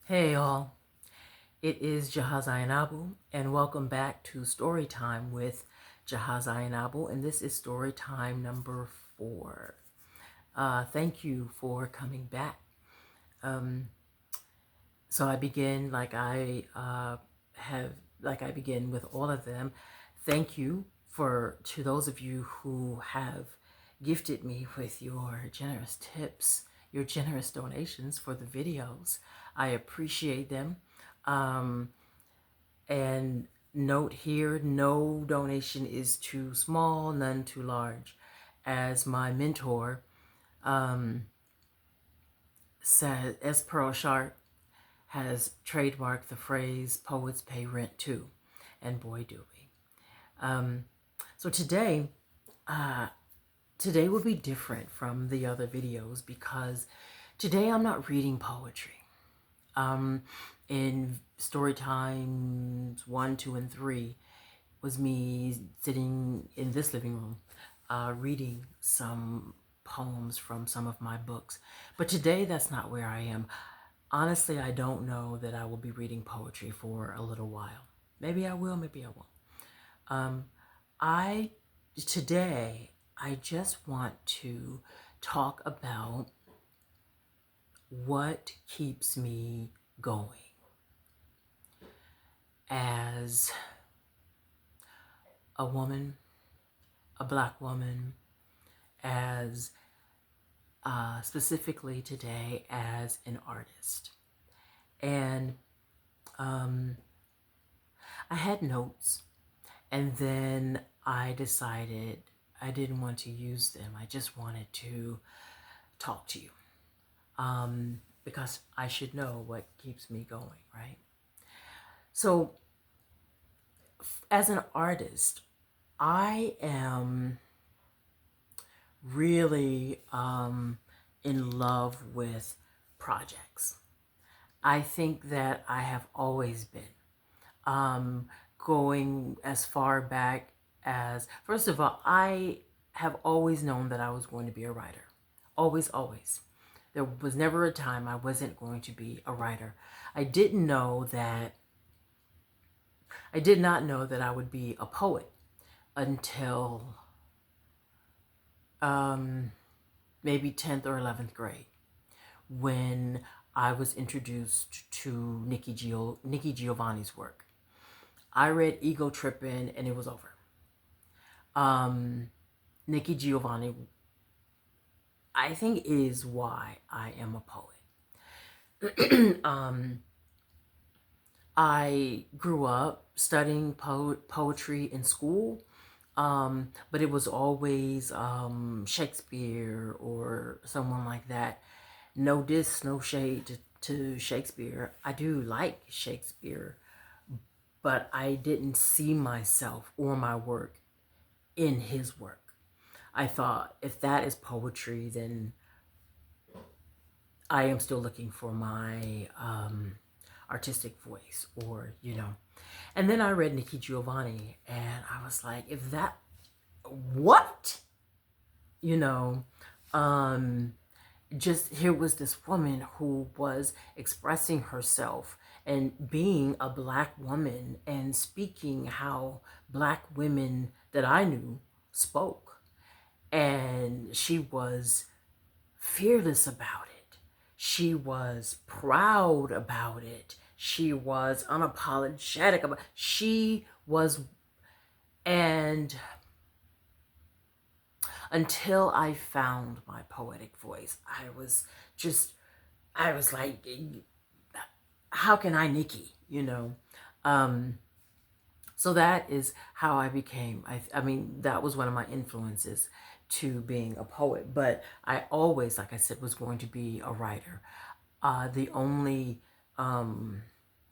Hey y'all, it is Jaha Zainabu, and welcome back to Storytime with Jaha Zainabu, and this is Storytime number 4. Thank you for coming back. Um, so I begin like I begin with all of them. Thank you to those of you who have gifted me with your generous tips, your generous donations for the videos. I appreciate them. Um, and note here, no donation is too small, none too large. As my mentor said, S. Pearl Sharp has trademarked the phrase, poets pay rent too. And boy, do we. So today will be different from the other videos because today I'm not reading poetry. In story times 1, 2, and 3 was me sitting in this living room reading some poems from some of my books. But today that's not where I am. Honestly, I don't know that I will be reading poetry for a little while. Maybe I will, maybe I won't. I today I just want to talk about what keeps me going as a woman, a Black woman, as specifically today as an artist. And I had notes, and then I decided I didn't want to use them. I just wanted to talk to you because I should know what keeps me going, right? So, as an artist, I am really in love with projects. I think that I have always been. Going as far back as, first of all, I have always known that I was going to be a writer. Always, always. There was never a time I wasn't going to be a writer. I did not know that I would be a poet until maybe 10th or 11th grade, when I was introduced to Nikki Giovanni's work. I read Ego Trippin' and it was over. Nikki Giovanni, I think, is why I am a poet. I grew up studying poetry in school, but it was always Shakespeare or someone like that. No diss, no shade to Shakespeare. I do like Shakespeare, but I didn't see myself or my work in his work. I thought, if that is poetry, then I am still looking for my artistic voice, or, you know. And then I read Nikki Giovanni, and I was like, if that, what? You know, just here was this woman who was expressing herself and being a Black woman and speaking how Black women that I knew spoke. And she was fearless about it. She was proud about it. She was unapologetic about it. She was, and until I found my poetic voice, I was like, how can I Nikki, you know? So that is how I became, I mean, that was one of my influences to being a poet. But I always, like I said, was going to be a writer. The only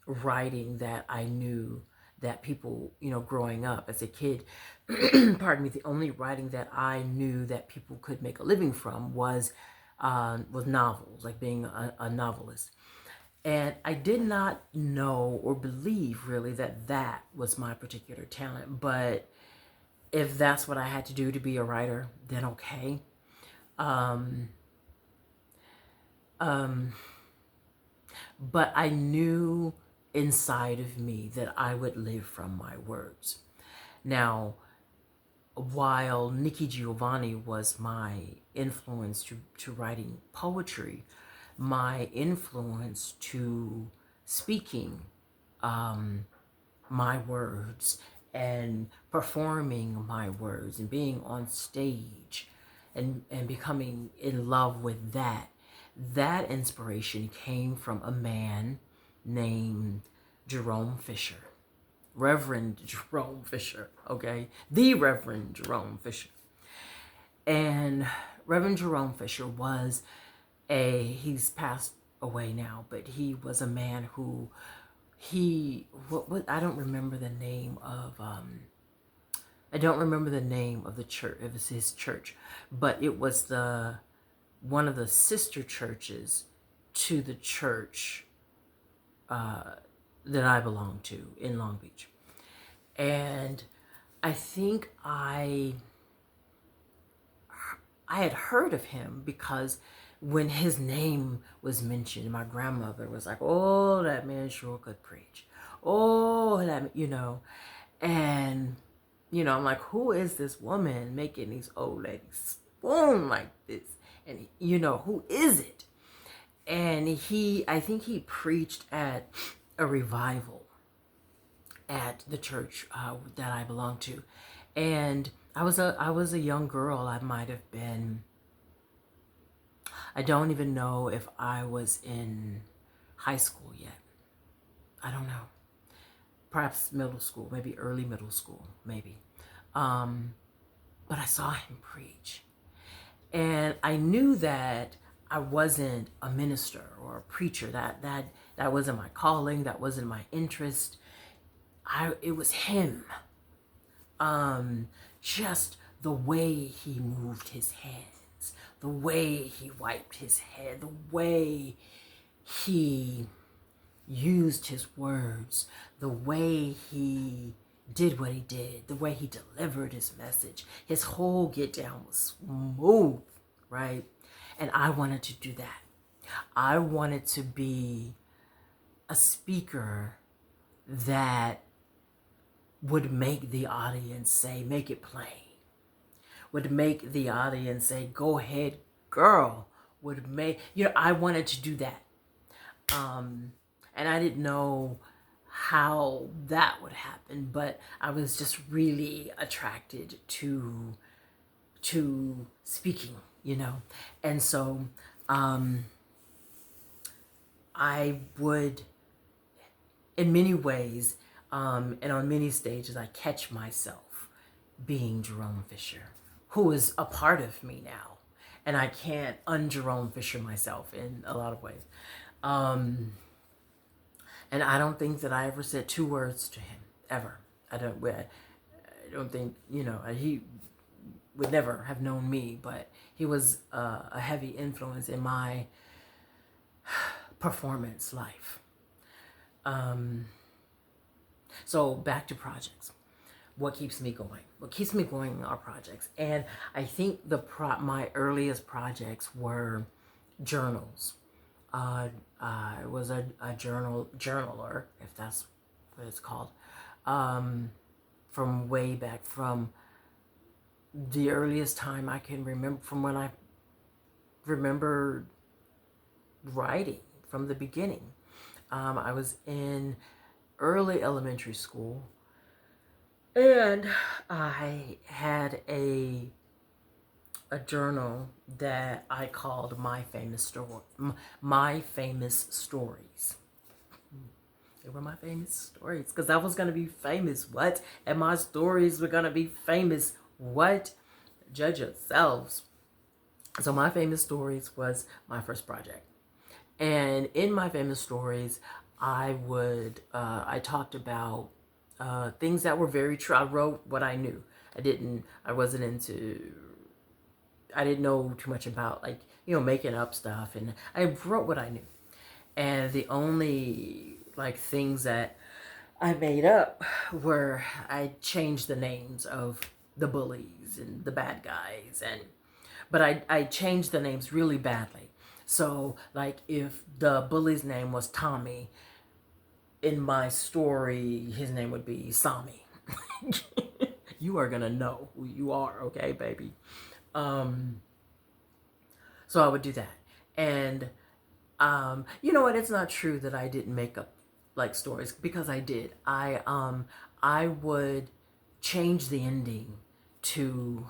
writing that I knew that people, you know, growing up as a kid, pardon me, the only writing that I knew that people could make a living from was novels, like being a novelist. And I did not know or believe really that that was my particular talent. But if that's what I had to do to be a writer, then okay. but I knew inside of me that I would live from my words. Now, while Nikki Giovanni was my influence to writing poetry, my influence to speaking my words and performing my words and being on stage and becoming in love with that inspiration came from a man named Jerome Fisher. Reverend Jerome Fisher, okay? The Reverend Jerome Fisher. And Reverend Jerome Fisher was he's passed away now, but he was a man who, what I don't remember the name of, I don't remember the name of the church, it was his church, but it was one of the sister churches to the church that I belong to in Long Beach. And I think I had heard of him because when his name was mentioned, my grandmother was like, "Oh, that man sure could preach. Oh, that," and, I'm like, who is this woman making these old ladies spoon like this? And, who is it? And I think he preached at a revival at the church that I belong to. And I was a young girl. I might have been, I don't even know if I was in high school yet. I don't know. Perhaps middle school, maybe early middle school, maybe. But I saw him preach. And I knew that I wasn't a minister or a preacher. That wasn't my calling. That wasn't my interest. It was him. Just the way he moved his hands, the way he wiped his head, the way he used his words, the way he did what he did, the way he delivered his message. His whole get down was smooth, right? And I wanted to do that. I wanted to be a speaker that would make the audience say, make it plain. Would make the audience say, go ahead, girl. Would make, I wanted to do that. And I didn't know how that would happen, but I was just really attracted to speaking, And so I would, in many ways, and on many stages, I catch myself being Jerome Fisher, who is a part of me now. And I can't un-Jerome Fisher myself in a lot of ways. And I don't think that I ever said 2 words to him, ever. I don't think, he would never have known me, but he was a heavy influence in my performance life. So back to projects. What keeps me going? What keeps me going are projects. And I think my earliest projects were journals. I was a journaler, if that's what it's called, from way back, from the earliest time I can remember, from when I remember writing from the beginning. I was in early elementary school, and I had a journal that I called My Famous Stories. They were my famous stories because I was going to be famous. What? And my stories were going to be famous. What? Judge yourselves. So My Famous Stories was my first project. And in My Famous Stories, I talked about things that were very true. I wrote what I knew. I didn't know too much about, making up stuff, and I wrote what I knew. And the only things that I made up were, I changed the names of the bullies and the bad guys, but I changed the names really badly. So, like, if the bully's name was Tommy, in my story, his name would be Sami. You are gonna know who you are, okay, baby? So I would do that. And you know what? It's not true that I didn't make up like stories, because I did. I would change the ending to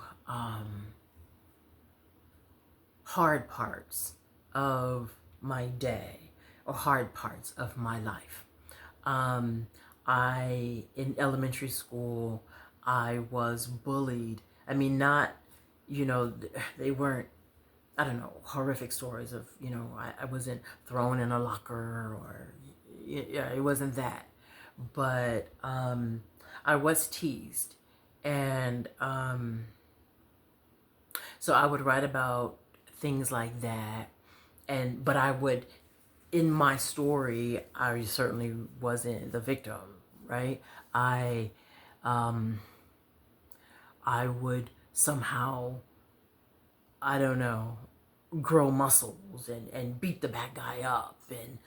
hard parts of my day or hard parts of my life. Um, in elementary school, I was bullied. I mean, not, they weren't, I don't know, horrific stories of, I wasn't thrown in a locker or, yeah, it wasn't that. But I was teased. And so I would write about things like that. But I would, in my story, I certainly wasn't the victim, right? I, um, I would somehow, I don't know, grow muscles and beat the bad guy up and,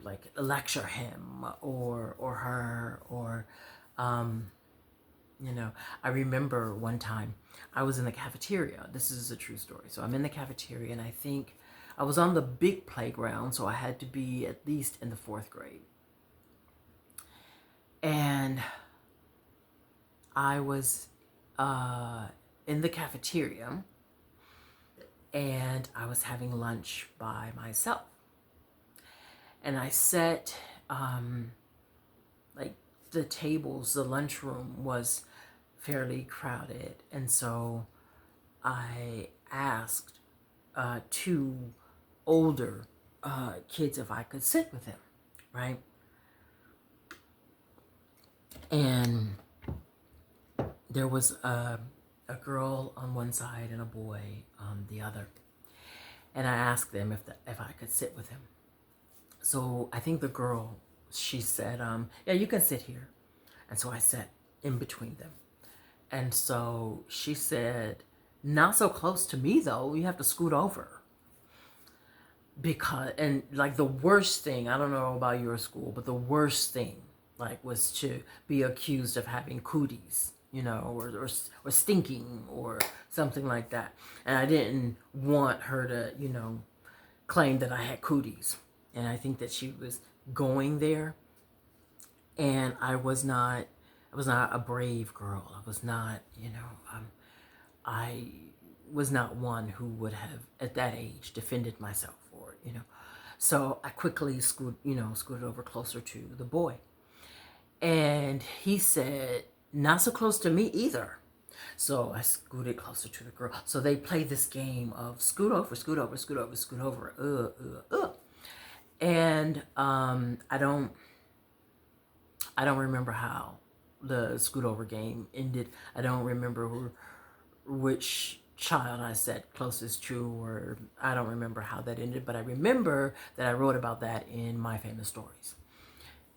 like lecture him or her or, um, I remember one time I was in the cafeteria. This is a true story. So I'm in the cafeteria, and I think I was on the big playground, so I had to be at least in the fourth grade. And I was in the cafeteria, and I was having lunch by myself. And I sat, like the tables, the lunchroom was fairly crowded. And so I asked two older kids if I could sit with them, right? And there was a girl on one side and a boy on the other. And I asked them if I could sit with him. So I think the girl, she said, yeah, you can sit here. And so I sat in between them. And so she said, not so close to me though, you have to scoot over. Because, and like the worst thing, I don't know about your school, but the worst thing like was to be accused of having cooties, or stinking or something like that. And I didn't want her to, claim that I had cooties. And I think that she was going there. And I was not a brave girl. I was not, I was not one who would have at that age defended myself, or, So I quickly scooted over closer to the boy. And he said, not so close to me either. So I scooted closer to the girl. So they played this game of scoot over, scoot over, scoot over, scoot over. And I don't remember how the scoot over game ended. I don't remember which child I sat closest to, or I don't remember how that ended, but I remember that I wrote about that in my famous stories.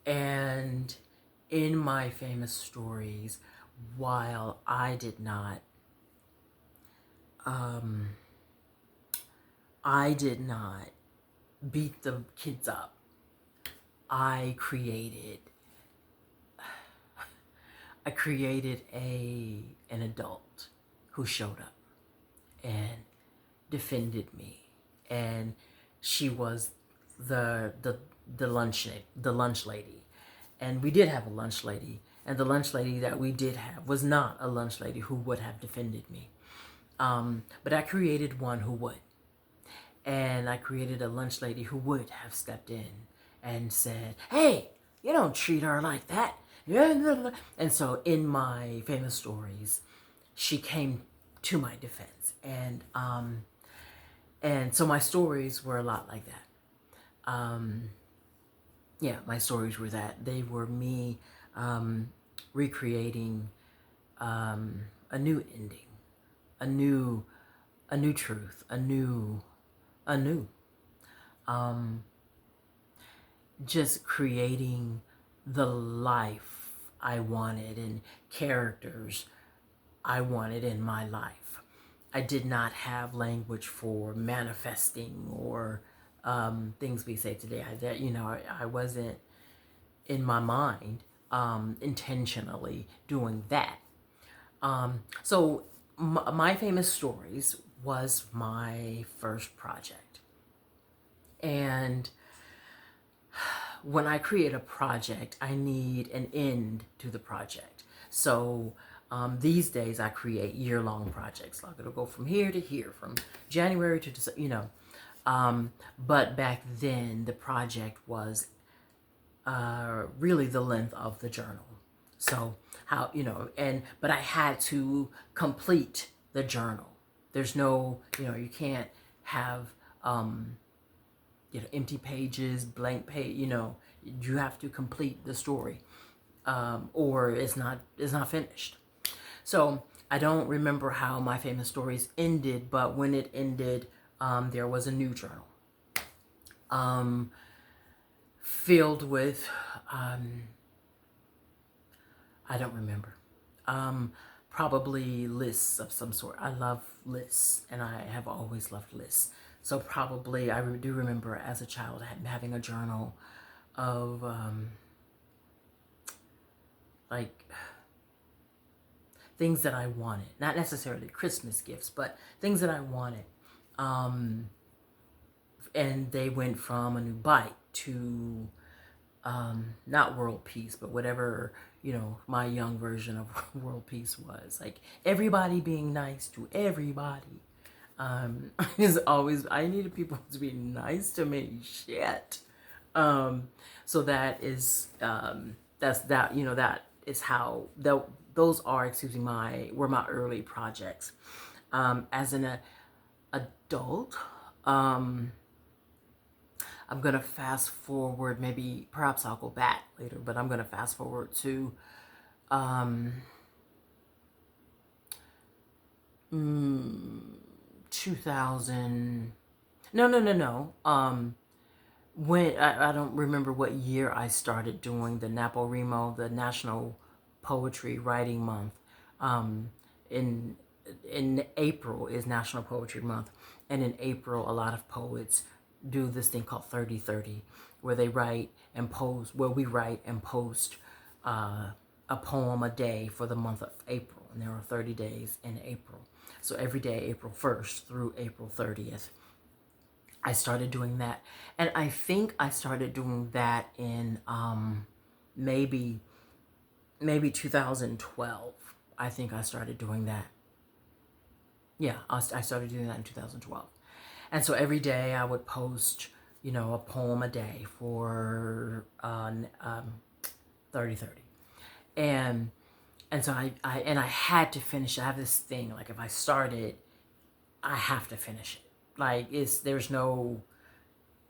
And in my famous stories, while I did not beat the kids up, I created an adult who showed up and defended me, and she was the lunch lady. And we did have a lunch lady, and the lunch lady that we did have was not a lunch lady who would have defended me, but I created one who would. And I created a lunch lady who would have stepped in and said, hey, you don't treat her like that. And so in my famous stories, she came to my defense. And so my stories were a lot like that. Yeah, my stories were that. They were me recreating a new ending, a new truth, a new just creating the life I wanted and characters I wanted in my life. I did not have language for manifesting or things we say today. I wasn't in my mind intentionally doing that. So my famous stories was my first project, and when I create a project, I need an end to the project. So these days I create year-long projects. Like it'll go from here to here, from January to December, but back then the project was really the length of the journal. So but I had to complete the journal. There's no, you can't have empty pages, blank page. You have to complete the story, or it's not finished. So I don't remember how my famous stories ended, but when it ended, there was a new journal filled with I don't remember. Probably lists of some sort. I love lists, and I have always loved lists. So probably I do remember as a child having a journal of like things that I wanted. Not necessarily Christmas gifts, but things that I wanted. And they went from a new bike to not world peace, but whatever, my young version of world peace was. Like everybody being nice to everybody. Is always, I needed people to be nice to me. Shit. So that is, that is how, those are, were my early projects. As an adult, I'm going to fast forward, perhaps I'll go back later, but I'm going to fast forward to 2000. No. When I don't remember what year I started doing the NaPoWriMo, the National Poetry Writing Month. In April is National Poetry Month, and in April a lot of poets do this thing called 30/30, where they write and post, where we write and post a poem a day for the month of April, and there are 30 days in April. So every day, April 1st through April 30th, I started doing that. And I think I started doing that in maybe 2012. I think I started doing that. Yeah, I started doing that in 2012. And so every day I would post, a poem a day for 30/30. And so I had to finish it. I have this thing, like if I start it, I have to finish it. Like there's no,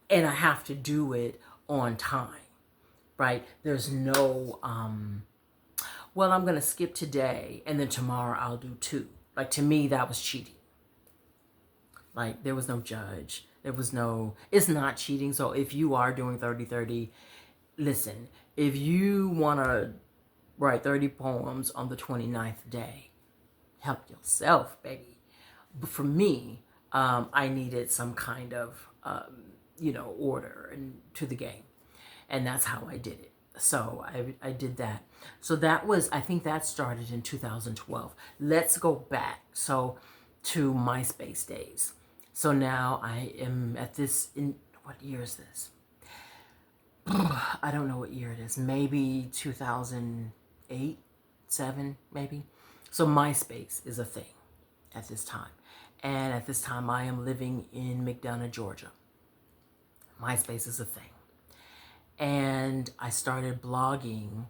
and I have to do it on time, right? There's no, well, I'm going to skip today and then tomorrow I'll do two. Like to me, that was cheating. Like there was no judge. It's not cheating. So if you are doing 30/30, listen, if you want to write 30 poems on the 29th day, help yourself, baby. But for me, I needed some kind of, order and to the game. And that's how I did it. So I did that. So I think that started in 2012. Let's go back. So to MySpace days. So now I am at this, what year is this? I don't know what year it is. Maybe 2008, 7, maybe. So MySpace is a thing at this time. And at this time I am living in McDonough, Georgia. MySpace is a thing. And I started blogging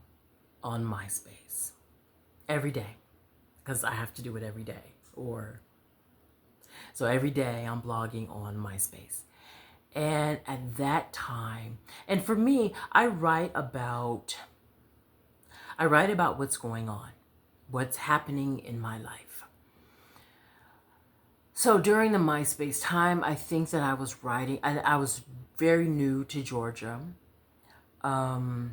on MySpace every day because I have to do it every day. So every day I'm blogging on MySpace. And at that time, and for me, I write about what's going on, what's happening in my life. So during the MySpace time, I think that I was writing, I was very new to Georgia. So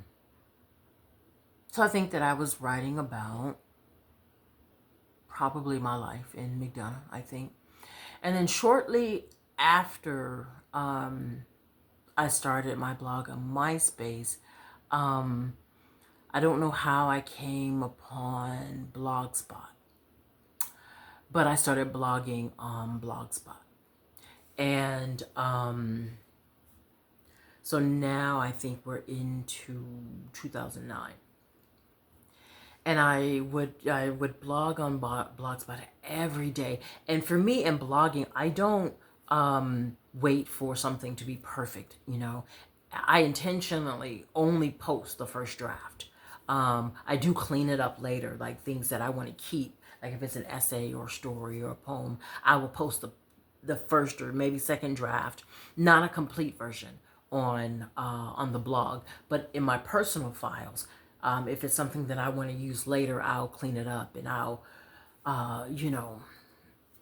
I think that I was writing about probably my life in McDonough, I think. And then shortly after I started my blog on MySpace, um, I don't know how I came upon Blogspot, but I started blogging on Blogspot. And so now I think we're into 2009. And I would blog on Blogspot every day. And for me in blogging, I don't wait for something to be perfect. I intentionally only post the first draft. I do clean it up later, like things that I want to keep. Like if it's an essay or story or a poem, I will post the first or maybe second draft, not a complete version on the blog, but in my personal files. If it's something that I want to use later, I'll clean it up and I'll,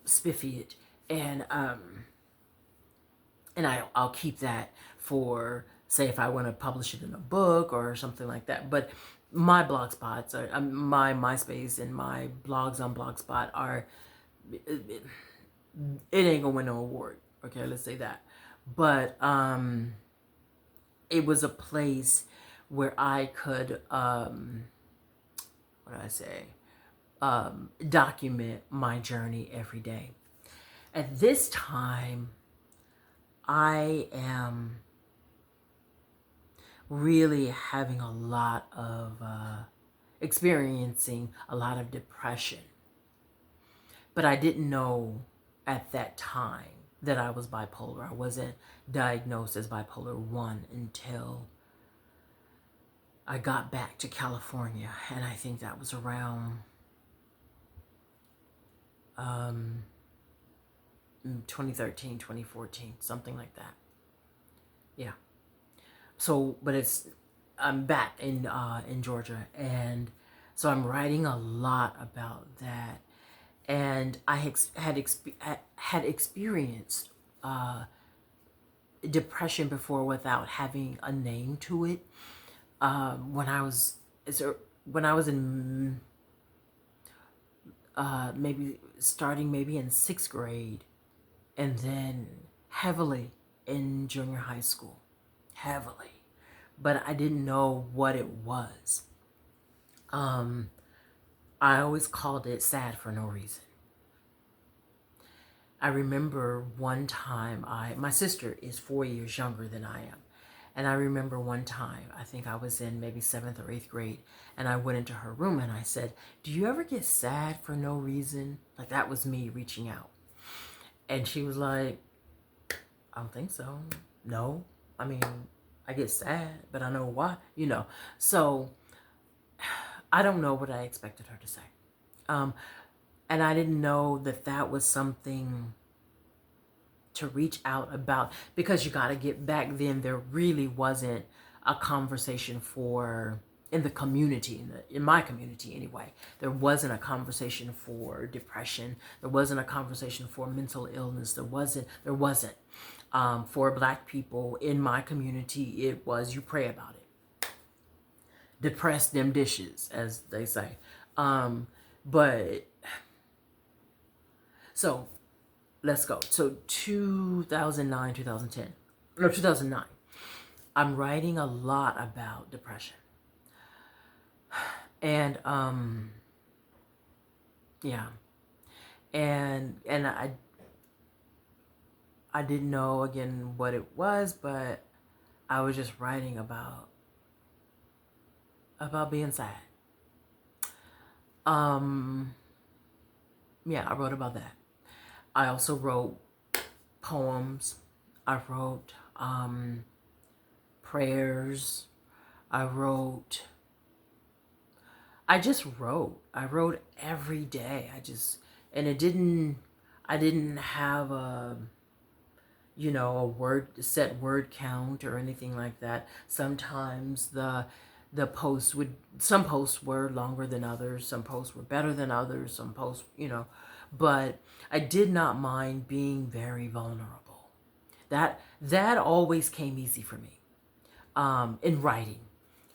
spiffy it, and I'll keep that for, say, if I want to publish it in a book or something like that. But my blog spots, my MySpace and my blogs on Blogspot are, it ain't gonna win no award. Okay, let's say that. But it was a place where I could, what do I say, document my journey every day. At this time, I am really having a lot of, experiencing a lot of depression. But I didn't know at that time that I was bipolar. I wasn't diagnosed as bipolar 1 until I got back to California. And I think that was around 2013, 2014, something like that. Yeah. So, but I'm back in Georgia, and so I'm writing a lot about that. And I had experienced depression before without having a name to it. When I was in maybe in sixth grade, and then heavily in junior high school, heavily, but I didn't know what it was. I always called it sad for no reason. I remember one time, my sister is 4 years younger than I am. And I remember one time, I think I was in maybe 7th or 8th grade, and I went into her room and I said, "Do you ever get sad for no reason?" Like that was me reaching out. And she was like, "I don't think so. No. I mean, I get sad, but I know why, So I don't know what I expected her to say. And I didn't know that that was something to reach out about, because you got to get, back then there really wasn't a conversation in the community, in my community anyway. There wasn't a conversation for depression. There wasn't a conversation for mental illness. There wasn't. For Black people in my community, it was, you pray about it. Depress them dishes, as they say. But so let's go. So 2009, 2010, no, 2009. I'm writing a lot about depression. And yeah. And I didn't know again what it was, but I was just writing about being sad. Yeah, I wrote about that. I also wrote poems. I wrote prayers. I just wrote. I wrote every day. And I didn't have a set word count or anything like that. Sometimes some posts were longer than others, some posts were better than others, some posts, but I did not mind being very vulnerable. That always came easy for me, in writing.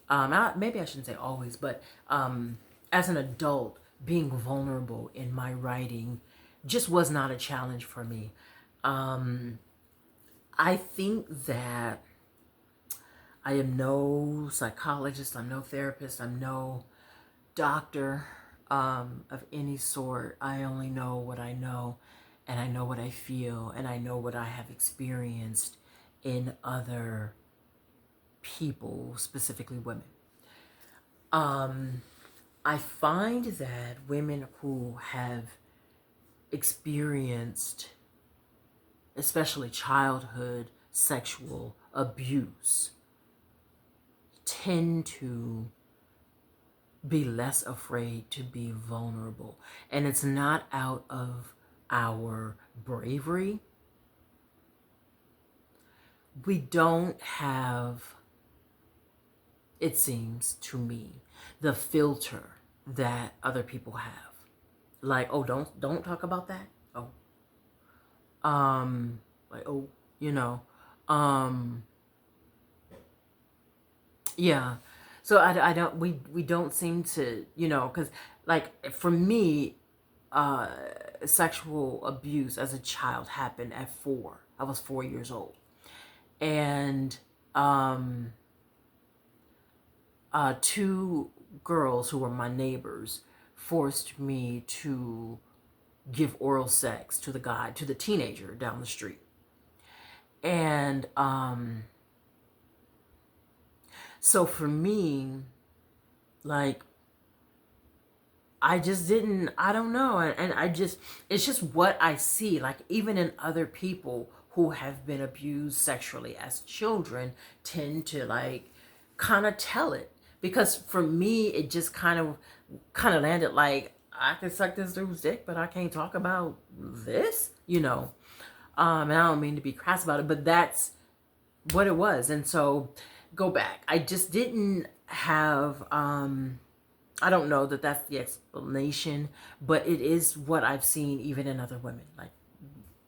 Maybe I shouldn't say always, but as an adult, being vulnerable in my writing just was not a challenge for me. I think that I am no psychologist, I'm no therapist, I'm no doctor of any sort. I only know what I know, and I know what I feel, and I know what I have experienced in other people, specifically women. I find that women who have experienced, especially childhood sexual abuse, tend to be less afraid to be vulnerable. And it's not out of our bravery. We don't have, it seems to me, the filter that other people have. Like, oh, don't talk about that. Oh. Like, oh, you know. Um yeah. So I don't, we don't seem to, because like for me, uh sexual abuse as a child happened at 4. I was 4 years old. And um 2 girls who were my neighbors forced me to give oral sex to the teenager down the street. And so for me, like, I just didn't, I don't know. And I just, it's just what I see. Like, even in other people who have been abused sexually as children tend to, like, kind of tell it. Because for me, it just kind of landed like, I can suck this dude's dick, but I can't talk about this. And I don't mean to be crass about it, but that's what it was. And so, go back. I just didn't have, I don't know that that's the explanation, but it is what I've seen even in other women. Like,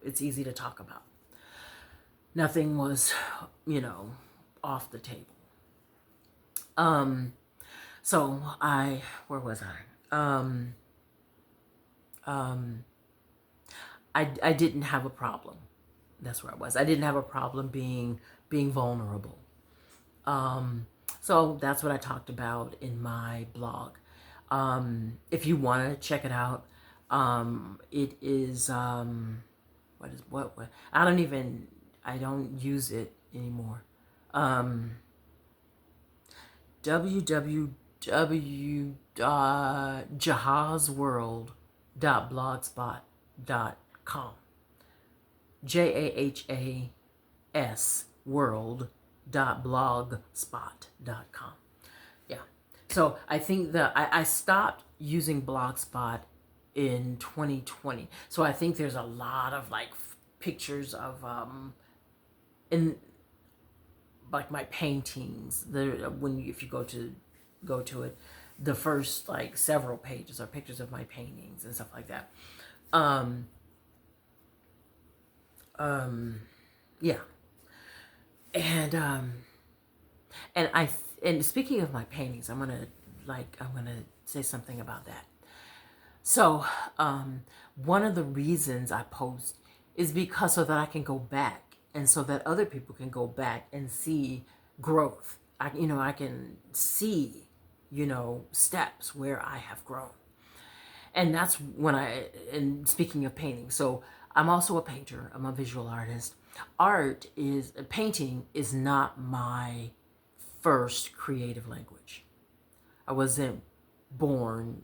it's easy to talk about. Nothing was, off the table. So where was I? I didn't have a problem. That's where I was. I didn't have a problem being vulnerable. So that's what I talked about in my blog. If you want to check it out, it is, what, I don't use it anymore. www.jahazworld.blogspot.com. JAHAS world.blogspot.com. Yeah. So I think that I stopped using Blogspot in 2020. So I think there's a lot of like pictures of in like my paintings. If you go to it, the first like several pages are pictures of my paintings and stuff like that. Yeah. And and speaking of my paintings, I'm gonna say something about that. So one of the reasons I post is because so that I can go back and so that other people can go back and see growth. I can see, steps where I have grown. And that's when and speaking of painting, so I'm also a painter, I'm a visual artist. Painting is not my first creative language. I wasn't born,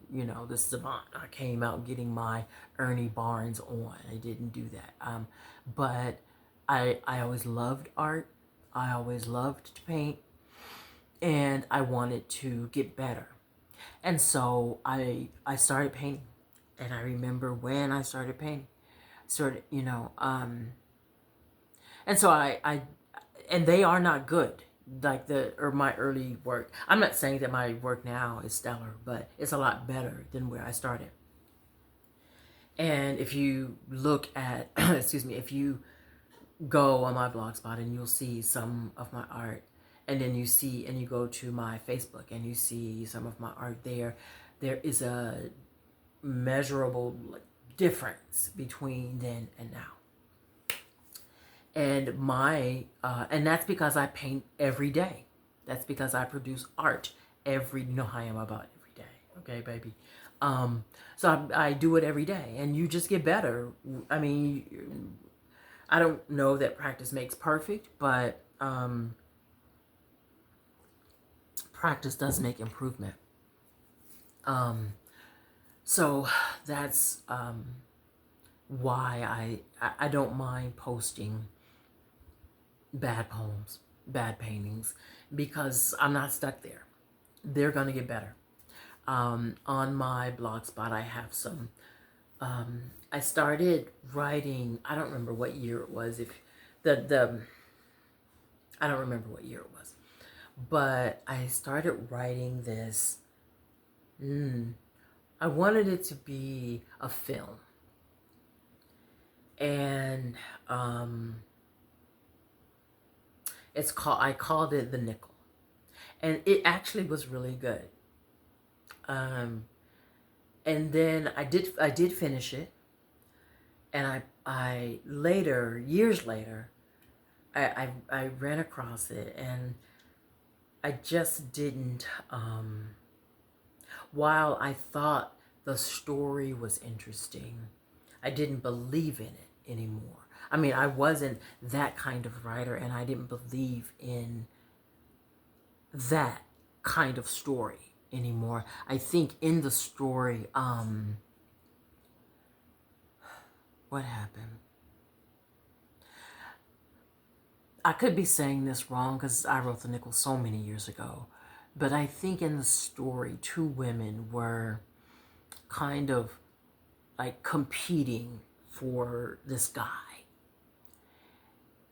this savant. I came out getting my Ernie Barnes on. I didn't do that. But I always loved art. I always loved to paint. And I wanted to get better. And so I started painting. And I remember when I started painting. And so and they are not good. Like my early work. I'm not saying that my work now is stellar, but it's a lot better than where I started. And if you look at, excuse me, if you go on my blogspot and you'll see some of my art, and then you go to my Facebook and you see some of my art there. There is a measurable difference between then and now. And and that's because I paint every day. That's because I produce art you know how I am about every day. Okay, baby. So I do it every day, and you just get better. I mean, I don't know that practice makes perfect, but practice does make improvement. So that's why I don't mind posting bad poems, bad paintings, because I'm not stuck there. They're gonna get better. On my blogspot, I have some. I started writing. I don't remember what year it was. If the I don't remember what year it was, but I started writing this. I wanted it to be a film, and I called it The Nickel, and it actually was really good. And then I did finish it, and I later, years later, I ran across it, and I just didn't. While I thought the story was interesting, I didn't believe in it anymore. I mean, I wasn't that kind of writer, and I didn't believe in that kind of story anymore. I think in the story, what happened? I could be saying this wrong because I wrote The Nickel so many years ago, but I think in the story, two women were kind of like competing for this guy.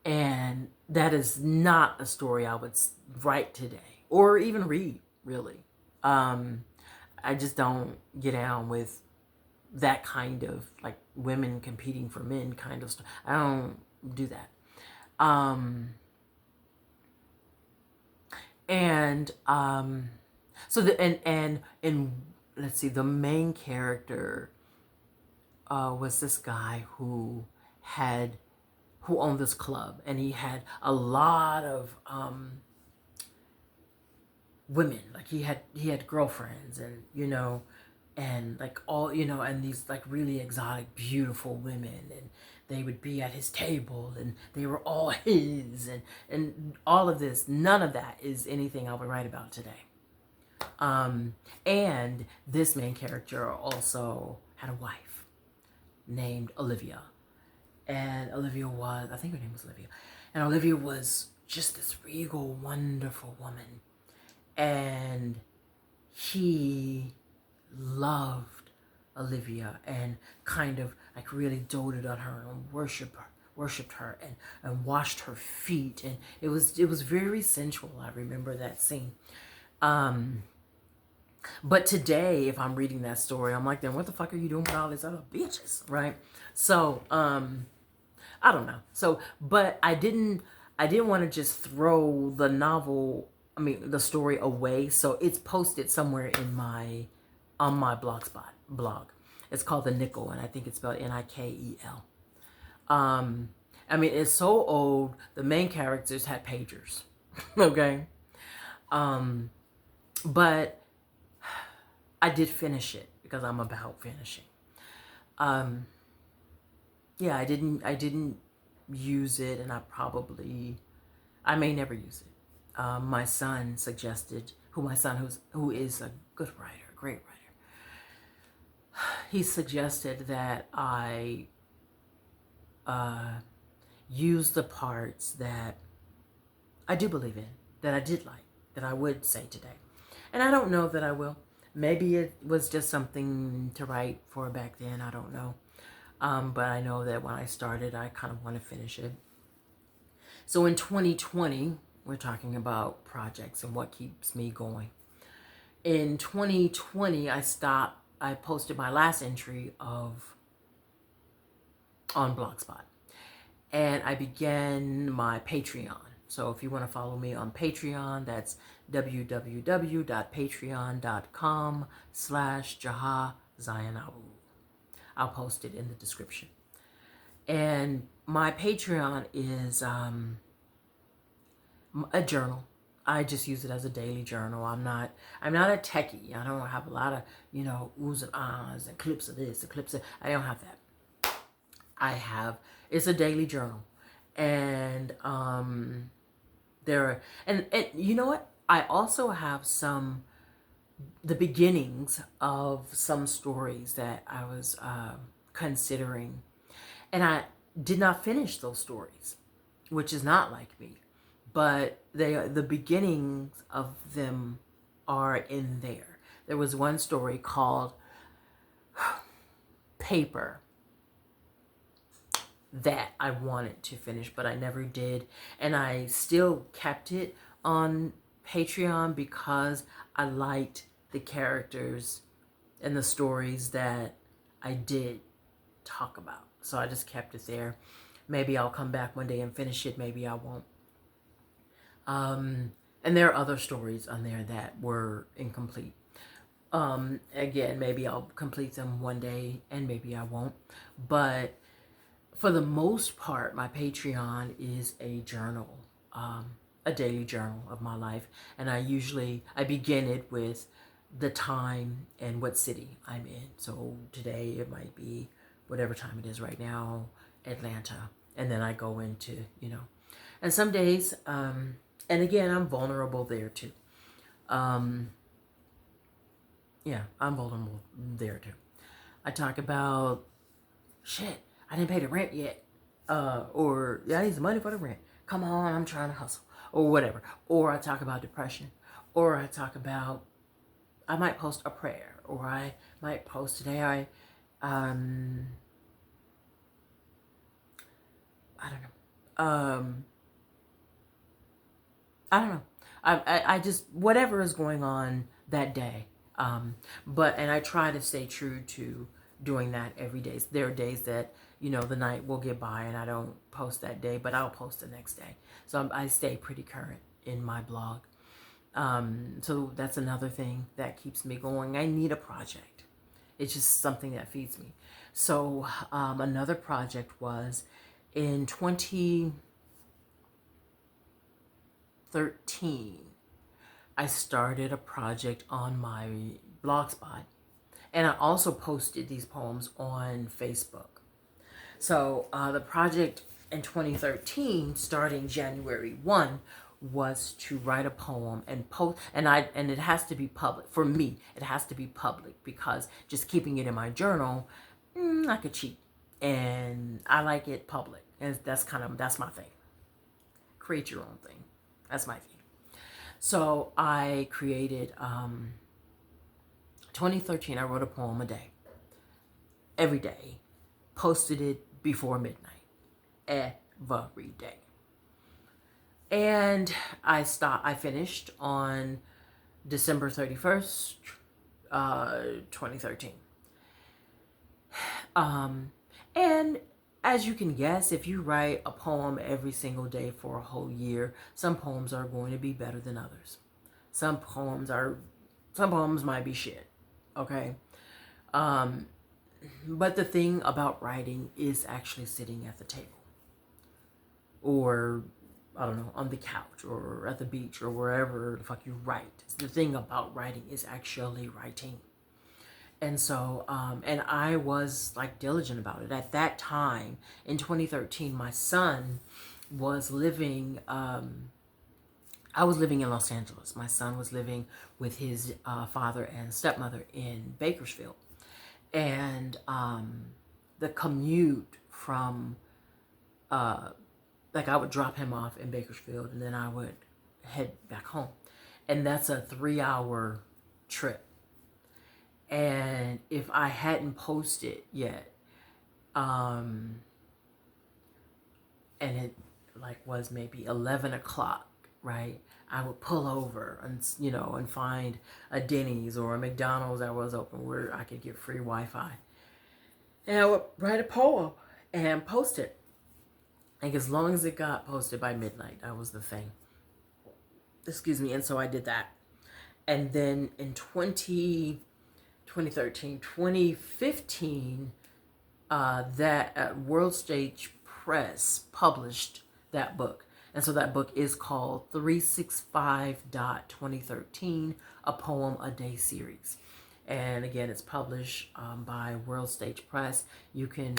And that is not a story I would write today or even read, really. I just don't get down with that kind of like women competing for men kind of stuff. I don't do that. So and let's see, the main character was this guy who owned this club, and he had a lot of women. Like he had girlfriends, and and like all and these like really exotic, beautiful women, and they would be at his table, and they were all his, and all of this. None of that is anything I would write about today. And this main character also had a wife named Olivia. And Olivia was, I think her name was Olivia. And Olivia was just this regal, wonderful woman. And he loved Olivia and kind of like really doted on her and worshipped her and washed her feet. And it was very sensual. I remember that scene. But today, if I'm reading that story, I'm like, then what the fuck are you doing with all these other bitches, right? So, I don't know. So, but I didn't want to just throw the novel, the story away. So it's posted somewhere on my blog. It's called The Nickel, and I think it's spelled Nikel. It's so old. The main characters had pagers. Okay. But I did finish it because I'm about finishing. Yeah, I didn't use it, and I may never use it. My son suggested, who is a good writer, a great writer. He suggested that I use the parts that I do believe in, that I did like, that I would say today. And I don't know that I will. Maybe it was just something to write for back then. I don't know. But I know that when I started, I kind of want to finish it. So in 2020, we're talking about projects and what keeps me going. In 2020, I posted my last entry on Blogspot. And I began my Patreon. So if you want to follow me on Patreon, that's www.patreon.com/Jaha Zainabu. I'll post it in the description. And my Patreon is a journal. I just use it as a daily journal. I'm not a techie. I don't have a lot of, oohs and ahs and clips of this and clips of, I don't have that. It's a daily journal. And and you know what? I also have the beginnings of some stories that I was considering. And I did not finish those stories, which is not like me. But the beginnings of them are in there. There was one story called Paper that I wanted to finish, but I never did. And I still kept it on Patreon because I liked the characters and the stories that I did talk about. So I just kept it there. Maybe I'll come back one day and finish it. Maybe I won't. And there are other stories on there that were incomplete. Again, maybe I'll complete them one day and maybe I won't. But for the most part, my Patreon is a journal, a daily journal of my life. And I begin it with the time and what city I'm in. So today it might be whatever time it is right now, Atlanta. And then I go into, and some days, and again, I'm vulnerable there too. Yeah, I'm vulnerable there too. I talk about, shit, I didn't pay the rent yet. Or, yeah, I need some money for the rent. Come on, I'm trying to hustle. Or whatever. Or I talk about depression. Or I talk about, I might post a prayer. Or I might post today, I don't know. I don't know. I just, whatever is going on that day. And I try to stay true to doing that every day. There are days that, the night will get by and I don't post that day, but I'll post the next day. So I stay pretty current in my blog. So that's another thing that keeps me going. I need a project. It's just something that feeds me. So another project was in 2013, I started a project on my Blogspot. And I also posted these poems on Facebook. So the project in 2013, starting January 1, was to write a poem and post, and it has to be public. For me, it has to be public because just keeping it in my journal, I could cheat. And I like it public. And that's my thing. Create your own thing. That's my thing. So I created, 2013, I wrote a poem a day. Every day. Posted it before midnight. Every day. And I finished on December 31st, 2013. And as you can guess, if you write a poem every single day for a whole year, some poems are going to be better than others. Some poems might be shit. Okay? But the thing about writing is actually sitting at the table. Or, I don't know, on the couch or at the beach or wherever the fuck you write. The thing about writing is actually writing. And so, and I was like diligent about it. At that time, in 2013, my son was living, I was living in Los Angeles. My son was living with his father and stepmother in Bakersfield. And the commute from, I would drop him off in Bakersfield and then I would head back home. And that's a 3-hour trip. And if I hadn't posted yet, and it was maybe 11 o'clock, right? I would pull over and, and find a Denny's or a McDonald's that was open where I could get free Wi-Fi. And I would write a poem and post it. Like as long as it got posted by midnight, that was the thing. Excuse me. And so I did that. And then in 2020, 2013, 2015, that World Stage Press published that book. And so that book is called 365.2013, a poem a day series. And again, it's published by World Stage Press. You can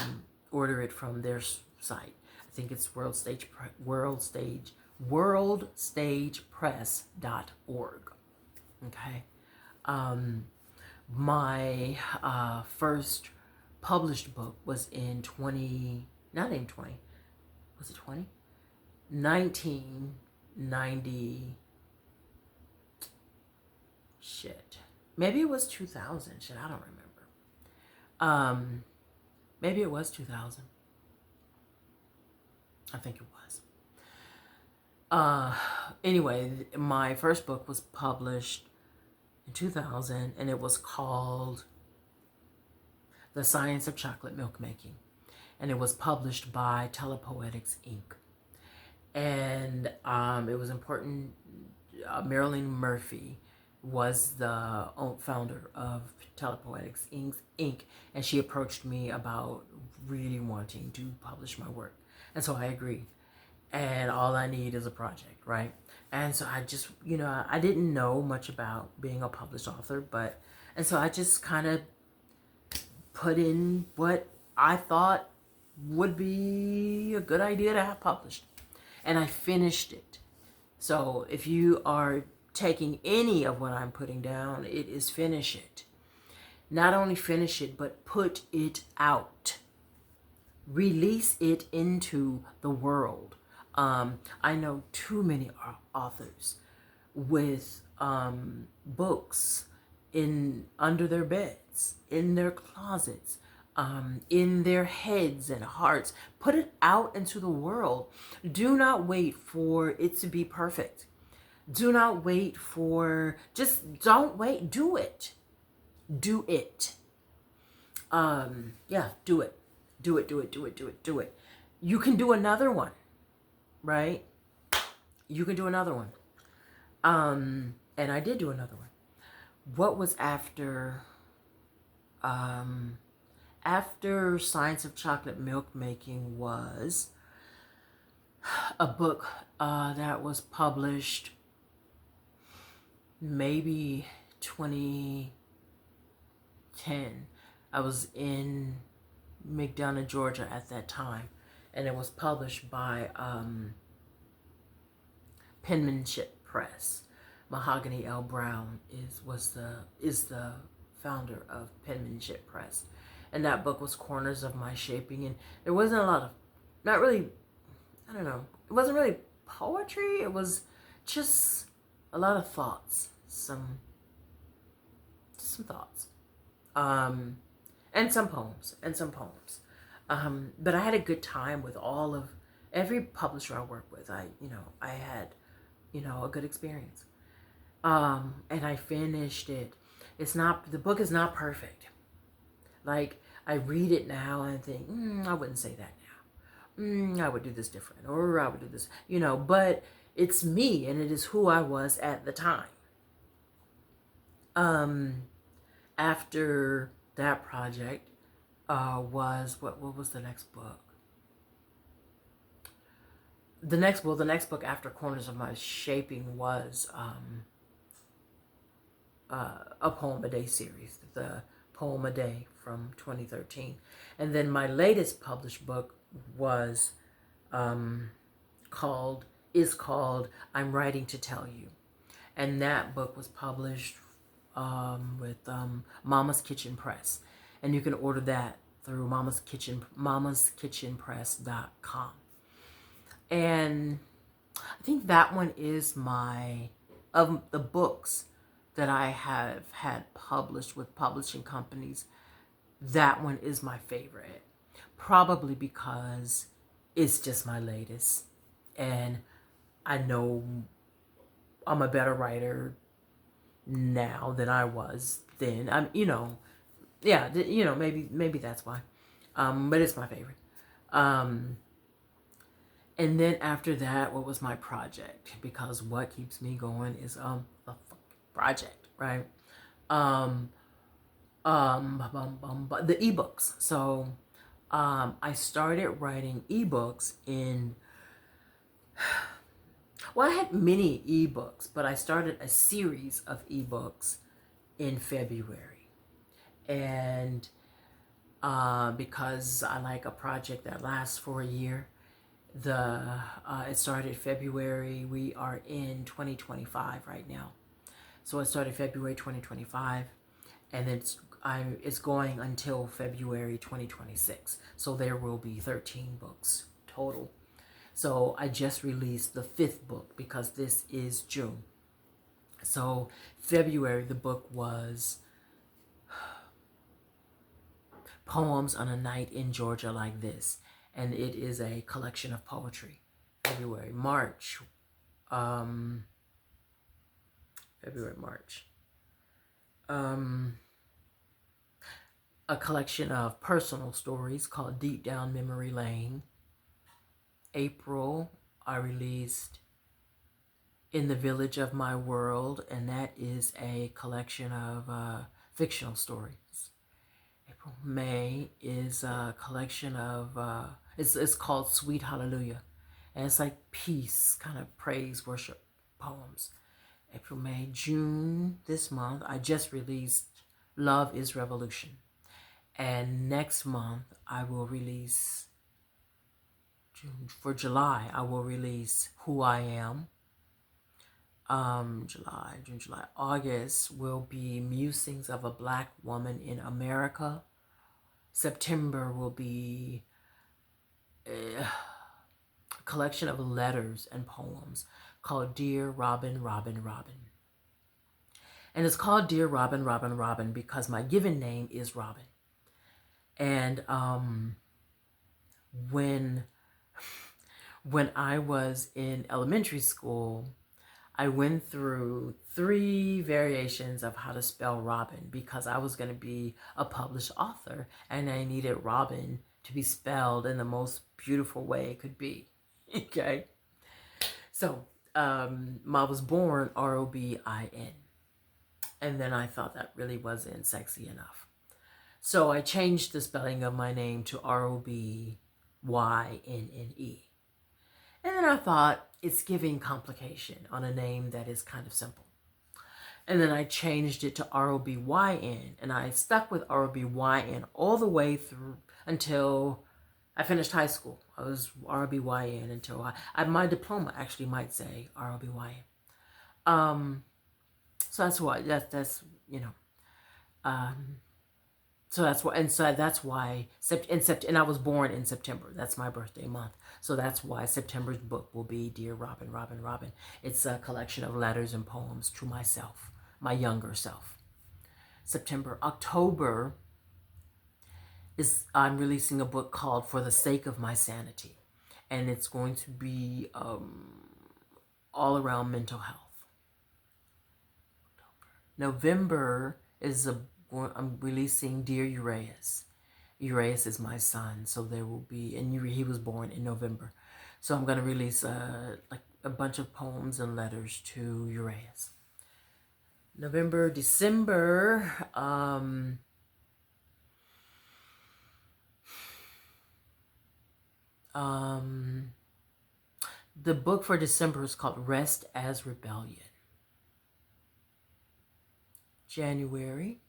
order it from their site. I think it's worldstagepress.org. Okay. My first published book was in 20, not in 20, was it 20? 1990, shit. Maybe it was 2000, shit, I don't remember. Maybe it was 2000. I think it was. Anyway, my first book was published in 2000, and it was called The Science of Chocolate Milk Making. And it was published by Telepoetics Inc. And it was important. Marilyn Murphy was the founder of Telepoetics Inc. And she approached me about really wanting to publish my work. And so I agreed. And all I need is a project, right? And so I just, I didn't know much about being a published author, and so I just kind of put in what I thought would be a good idea to have published. And I finished it. So if you are taking any of what I'm putting down, it is finish it. Not only finish it, but put it out. Release it into the world. I know too many authors with books under their beds, in their closets, in their heads and hearts. Put it out into the world. Do not wait for it to be perfect. Do not wait just don't wait. Do it. Do it. Yeah, do it. Do it. You can do another one. Right? You can do another one. And I did do another one. What was after Science of Chocolate Milk Making was a book that was published maybe 2010. I was in McDonough, Georgia at that time. And it was published by Penmanship Press. Mahogany L. Brown is the founder of Penmanship Press. And that book was Corners of My Shaping. And there wasn't a lot of, not really, I don't know, it wasn't really poetry. It was just a lot of thoughts. Some thoughts. And some poems. But I had a good time with every publisher I worked with. I had, a good experience. And I finished it. The book is not perfect. Like, I read it now and think, I wouldn't say that now. I would do this different, or I would do this, but it's me and it is who I was at the time. After that project, what was the next book? The next book after Corners of My Shaping was a poem a day series, the poem a day from 2013. And then my latest published book was called I'm Writing to Tell You. And that book was published with Mama's Kitchen Press. And you can order that through mamaskitchenpress.com. And I think that one is of the books that I have had published with publishing companies, that one is my favorite. Probably because it's just my latest. And I know I'm a better writer now than I was then. Maybe that's why. But it's my favorite. And then after that, what was my project? Because what keeps me going is the project, right? the ebooks. So I started writing ebooks in, well, I had many ebooks, but I started a series of ebooks in February. And because I like a project that lasts for a year, it started February. We are in 2025 right now. So it started February 2025, and it's going until February 2026. So there will be 13 books total. So I just released the 5th book because this is June. So February, the book was Poems on a Night in Georgia Like This, and it is a collection of poetry. March, um, February, March. A collection of personal stories called Deep Down Memory Lane. April, I released In the Village of My World, and that is a collection of fictional stories. April, May is a collection of, it's called Sweet Hallelujah, and it's like peace, kind of praise, worship poems. April, May, June, this month, I just released Love is Revolution. And next month, I will release, for July, I will release Who I Am. June, July. August will be Musings of a Black Woman in America. September will be a collection of letters and poems called Dear Robin, Robin, Robin. And it's called Dear Robin, Robin, Robin because my given name is Robin. And when I was in elementary school, I went through 3 variations of how to spell Robin because I was going to be a published author and I needed Robin to be spelled in the most beautiful way it could be. Okay. So I was born Robin. And then I thought that really wasn't sexy enough. So I changed the spelling of my name to Robynne. And then I thought, it's giving complication on a name that is kind of simple. And then I changed it to Robyn, and I stuck with Robyn all the way through until I finished high school. I was Robyn until my diploma actually might say Robyn. So that's why, that's you know, so that's why, and I was born in September. That's my birthday month. So that's why September's book will be Dear Robin, Robin, Robin. It's a collection of letters and poems to myself, my younger self. September. October is, I'm releasing a book called For the Sake of My Sanity. And it's going to be all around mental health. November is I'm releasing Dear Urias. Urias is my son, so there will be, and he was born in November. So I'm going to release like a bunch of poems and letters to Urias. November, December, the book for December is called Rest as Rebellion. January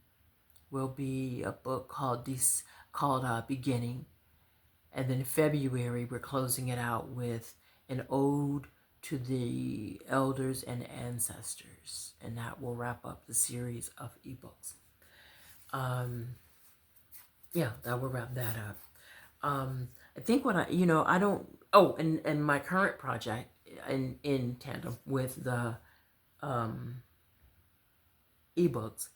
will be a book called Beginning. And then February, we're closing it out with an ode to the elders and ancestors. And that will wrap up the series of ebooks. Yeah, that will wrap that up. I think what I don't, and my current project in tandem with the ebooks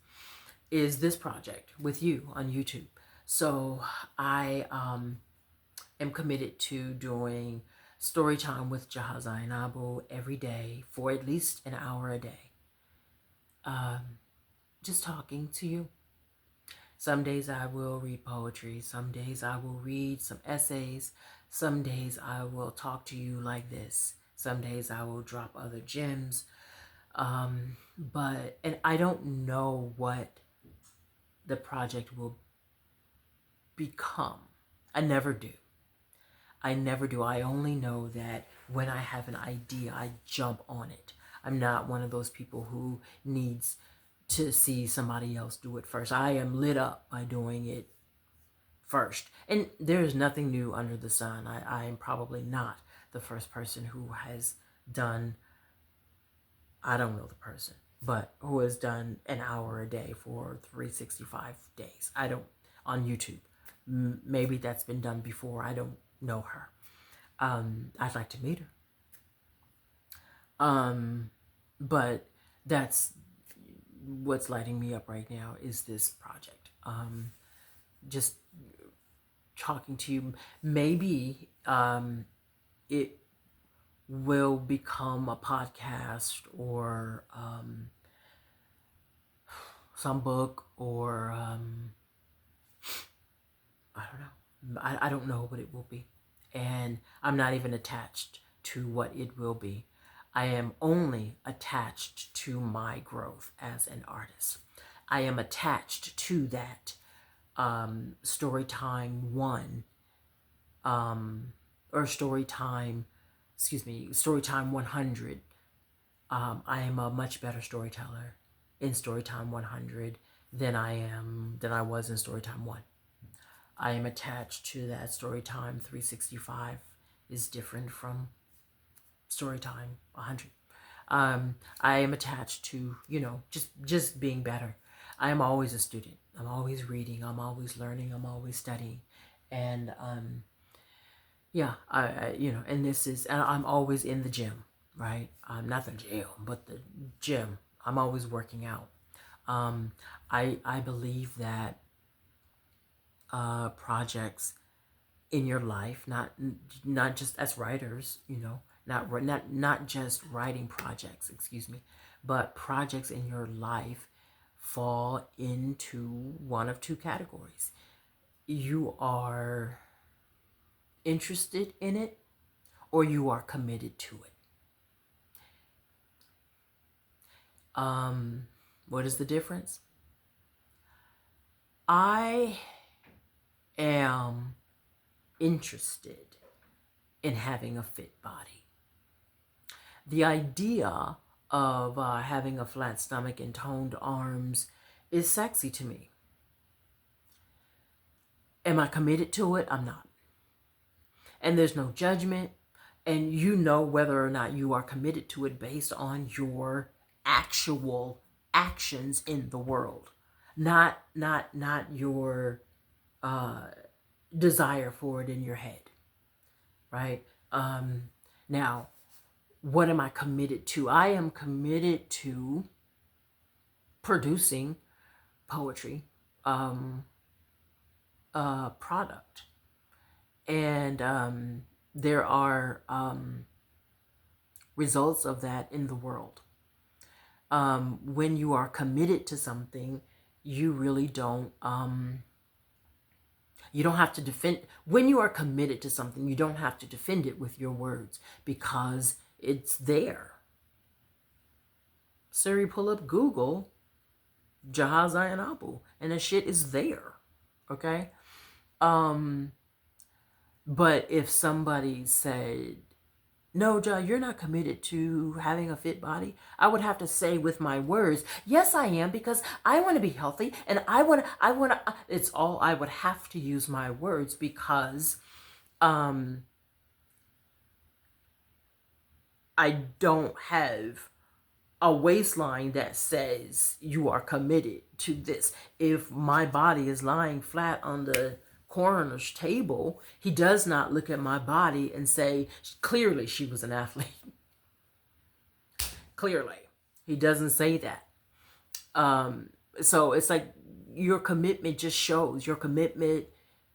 is this project with you on YouTube. So I am committed to doing Storytime with Jaha Zainabu every day for at least an hour a day. Just talking to you. Some days I will read poetry. Some days I will read some essays. Some days I will talk to you like this. Some days I will drop other gems. And I don't know what the project will become. I never do. I never do. I only know that when I have an idea, I jump on it. I'm not one of those people who needs to see somebody else do it first. I am lit up by doing it first. And there is nothing new under the sun. I am probably not the first person who has done, I don't know the person, but who has done an hour a day for 365 days. I don't, on YouTube. Maybe that's been done before. I don't know her. I'd like to meet her. But that's what's lighting me up right now is this project. Just talking to you. Maybe it will become a podcast or some book or I don't know. I don't know what it will be. And I'm not even attached to what it will be. I am only attached to my growth as an artist. I am attached to that Storytime 1 or Storytime 100. I am a much better storyteller in Storytime 100 than I was in Storytime 1. I am attached to that. Storytime 365 is different from Storytime 100. I am attached to, just being better. I am always a student. I'm always reading. I'm always learning. I'm always studying. And yeah, and I'm always in the gym, right? Not the jail, but the gym. I'm always working out. I believe that projects in your life, not just as writers, not just writing projects, but projects in your life fall into one of two categories. You are interested in it or you are committed to it. What is the difference? I am interested in having a fit body. The idea of having a flat stomach and toned arms is sexy to me. Am I committed to it? I'm not. And there's no judgment. And you know whether or not you are committed to it based on your actual actions in the world. Not your desire for it in your head. Right? Now, what am I committed to? I am committed to producing poetry product. And there are results of that in the world. When you are committed to something, you really don't you don't have to defend. When you are committed to something, you don't have to defend it with your words because it's there. Siri, pull up Google Jaha Zainabu and the shit is there. Okay? But if somebody said, no, Jah, you're not committed to having a fit body, I would have to say with my words, yes, I am, because I want to be healthy and I want to, it's all, I would have to use my words because I don't have a waistline that says you are committed to this. If my body is lying flat on the coroner's table, he does not look at my body and say, clearly she was an athlete. Clearly. He doesn't say that. So it's like your commitment just shows. Your commitment,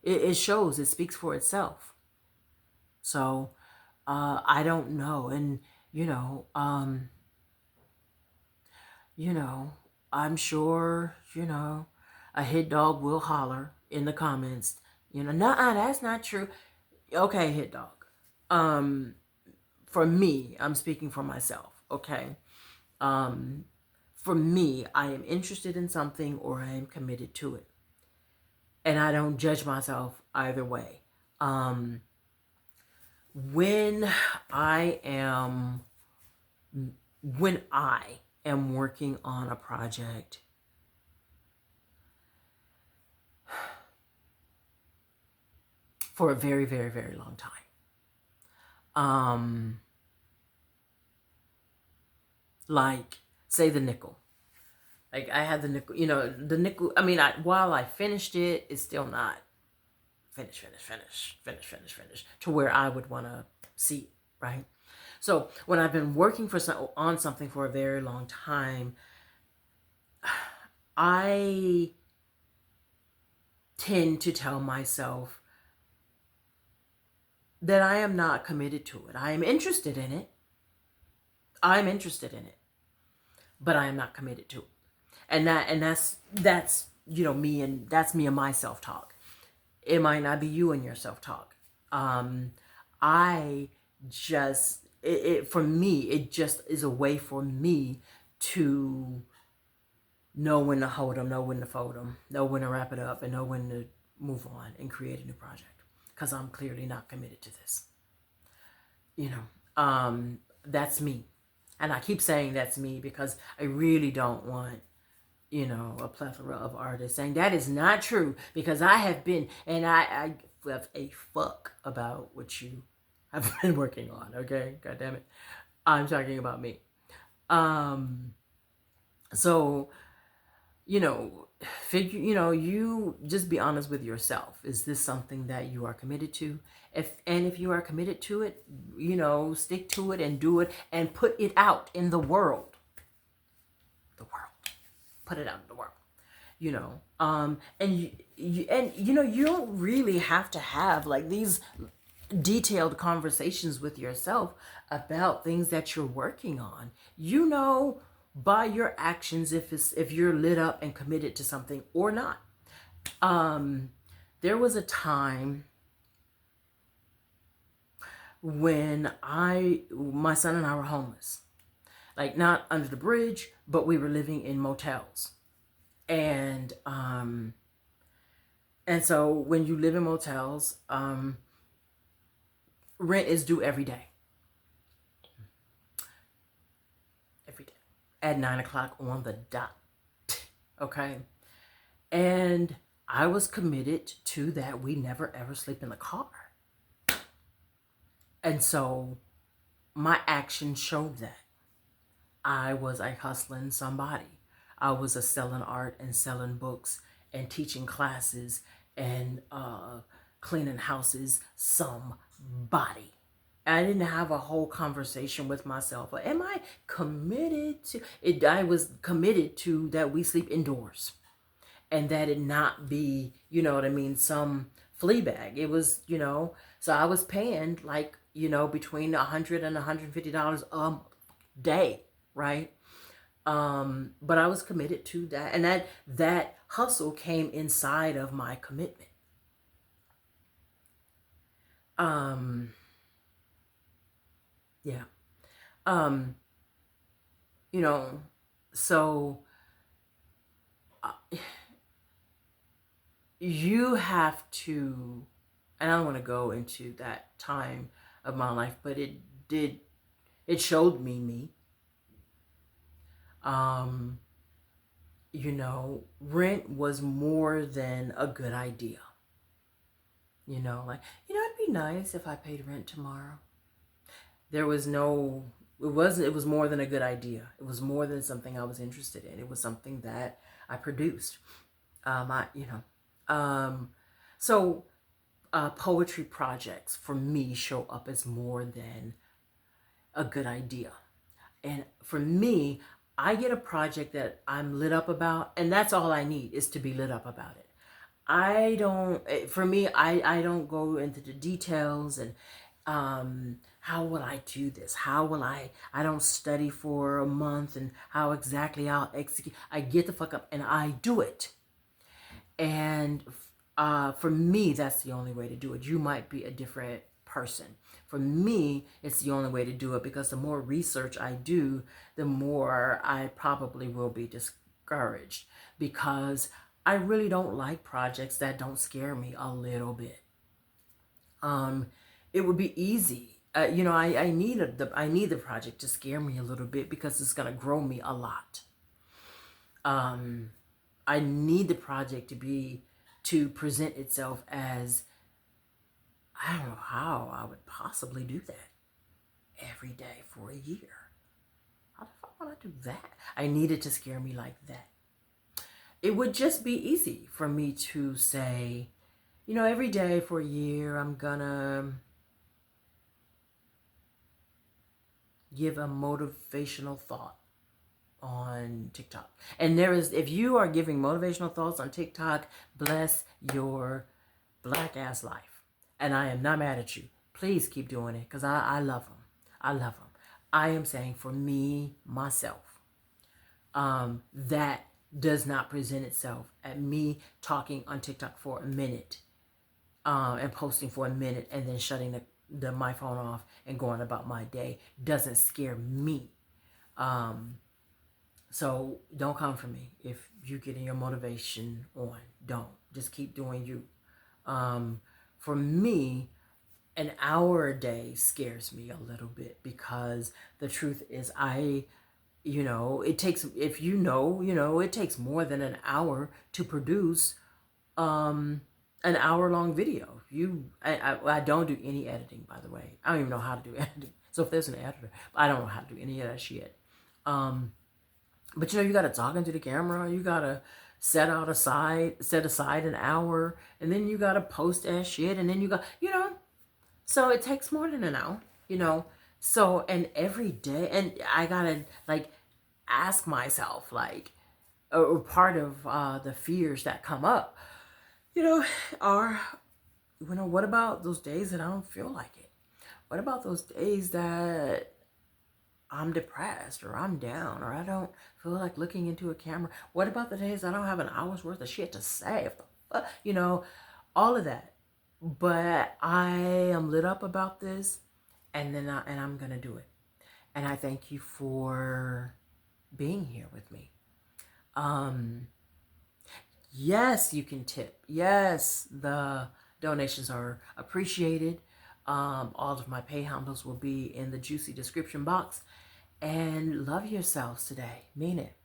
it shows. It speaks for itself. So I don't know. And, I'm sure, a hit dog will holler in the comments, nah, that's not true. Okay, hit dog. For me, I'm speaking for myself, okay? For me, I am interested in something or I am committed to it. And I don't judge myself either way. Um, when I am when I am working on a project, for a very, very, very long time. Um, like say the nickel. Like I had the nickel, the nickel. I mean, while I finished it, it's still not finish to where I would want to see it, right? So when I've been working on something for a very long time, I tend to tell myself that I am not committed to it. I am interested in it. I'm interested in it, but I am not committed to it. And that's me, and that's me and my self-talk. It might not be you and your self-talk. I just for me, it just is a way for me to know when to hold them, know when to fold them, know when to wrap it up, and know when to move on and create a new project. Because I'm clearly not committed to this. That's me. And I keep saying that's me because I really don't want, a plethora of artists saying that is not true, because I have been, and I have a fuck about what you have been working on, okay? God damn it. I'm talking about me. So, you know, you just be honest with yourself. Is this something that you are committed to? If you are committed to it, stick to it and do it and put it out in the world. Put it out in the world. You don't really have to have like these detailed conversations with yourself about things that you're working on. By your actions, if you're lit up and committed to something or not. There was a time when my son and I were homeless, like not under the bridge, but we were living in motels. And so when you live in motels, rent is due every day. Every day. At 9 o'clock on the dot. Okay. And I was committed to that. We never ever sleep in the car. And so my actions showed that. I was a hustling somebody. I was a selling art and selling books and teaching classes and cleaning houses somebody. I didn't have a whole conversation with myself. Am I committed to it? I was committed to that we sleep indoors and that it not be, some flea bag. It was, so I was paying like, between $100 and $150 a day, right? But I was committed to that, and that hustle came inside of my commitment. Yeah. Um, so you have to, and I don't want to go into that time of my life, but it showed me. Rent was more than a good idea. It'd be nice if I paid rent tomorrow. It was more than a good idea. It was more than something I was interested in. It was something that I produced. So poetry projects for me show up as more than a good idea. And for me, I get a project that I'm lit up about, and that's all I need is to be lit up about it. I don't go into the details and how will I do this? How will I don't study for a month and how exactly I'll execute. I get the fuck up and I do it. And for me, that's the only way to do it. You might be a different person. For me, it's the only way to do it, because the more research I do, the more I probably will be discouraged, because I really don't like projects that don't scare me a little bit. It would be easy. I need I need the project to scare me a little bit, because it's gonna grow me a lot. I need the project to present itself as, I don't know how I would possibly do that every day for a year. How the fuck would I do that? I need it to scare me like that. It would just be easy for me to say, every day for a year, I'm gonna give a motivational thought on TikTok. And if you are giving motivational thoughts on TikTok, bless your black ass life. And I am not mad at you. Please keep doing it, because I love them. I love them. I am saying, for me, myself, that does not present itself at me talking on TikTok for a minute, and posting for a minute, and then shutting my phone off and going about my day. Doesn't scare me. So don't come for me if you're getting your motivation on. Don't. Just keep doing you. For me, an hour a day scares me a little bit, because the truth is, it takes, if it takes more than an hour to produce an hour-long video. I don't do any editing, by the way. I don't even know how to do editing. So if there's an editor, I don't know how to do any of that shit. But you got to talk into the camera. You got to set aside an hour, and then you got to post that shit, and then so it takes more than an hour, So, and every day, and I got to ask myself, or part of the fears that come up, are, what about those days that I don't feel like it? What about those days that I'm depressed, or I'm down, or I don't feel like looking into a camera? What about the days I don't have an hour's worth of shit to say? All of that. But I am lit up about this, and I'm gonna do it. And I thank you for being here with me. Yes, you can tip. Yes, the donations are appreciated. All of my pay handles will be in the juicy description box. And love yourselves today. Mean it.